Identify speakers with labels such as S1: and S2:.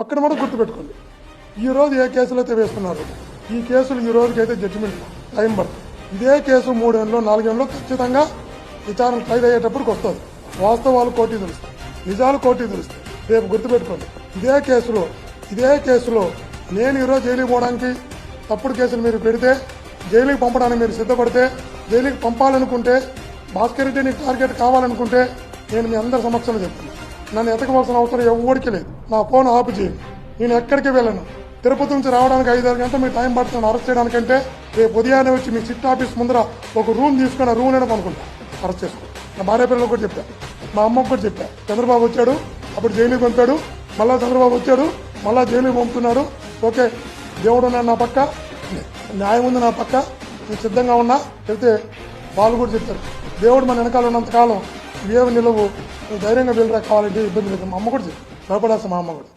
S1: ఒక్కడ కూడా గుర్తుపెట్టుకోండి. ఈ రోజు ఏ కేసులు అయితే వేస్తున్నారు, ఈ కేసులు ఈ రోజుకైతే జడ్జిమెంట్ టైం పడుతుంది. ఇదే కేసు 3 ఏళ్ళు 4 ఏళ్ళు ఖచ్చితంగా విచారణ ఖైదు అయ్యేటప్పటికి వస్తుంది. వాస్తవాలు కోర్టుకి తెలుస్తాయి, నిజాలు కోర్టుకి తెలుస్తాయి. రేపు గుర్తుపెట్టుకోండి, ఇదే కేసులో నేను ఈరోజు జైలుకి పోవడానికి తప్పుడు కేసులు మీరు పెడితే, జైలుకి పంపడానికి మీరు సిద్ధపడితే, జైలుకి పంపాలనుకుంటే, భాస్కర్ రెడ్డి నీకు టార్గెట్ కావాలనుకుంటే నేను మీ అందరి సమక్షంలో చెప్తున్నాను. నన్ను ఎతకవలసిన అవసరం ఎవరికి లేదు. నా ఫోన్ ఆపు చేయండి, నేను ఎక్కడికి వెళ్ళను. తిరుపతి నుంచి రావడానికి 5-6 గంటలు మీకు టైం పడుతుంది అరెస్ట్ చేయడానికంటే. రేపు ఉదయాన్నే వచ్చి మీ సిట్ ఆఫీస్ ముందర ఒక రూమ్ తీసుకుని ఆ రూమ్లోనే పనుకుంటా అరెస్ట్ చేసుకో. నా భార్య పిల్లలకు కూడా చెప్పా, మా అమ్మకు కూడా చెప్పా. చంద్రబాబు వచ్చాడు, అప్పుడు జైలుకి పంపాడు, మళ్ళా చంద్రబాబు వచ్చాడు, మళ్ళా జైలుకి పంపుతున్నాడు. ఓకే, దేవుడు నా పక్క, న్యాయం ఉంది నా పక్క, నేను సిద్ధంగా ఉన్నా. చెప్తే వాళ్ళు కూడా చెప్తారు, దేవుడు మన వెనకాల ఉన్నంతకాలం ఇవేమి నిలవు, నువ్వు ధైర్యంగా వెళ్ళరా, కావాలంటే ఇబ్బంది లేదు. మా అమ్మ కూడా చెప్పి భయపడాల్సిన మా అమ్మ కూడా.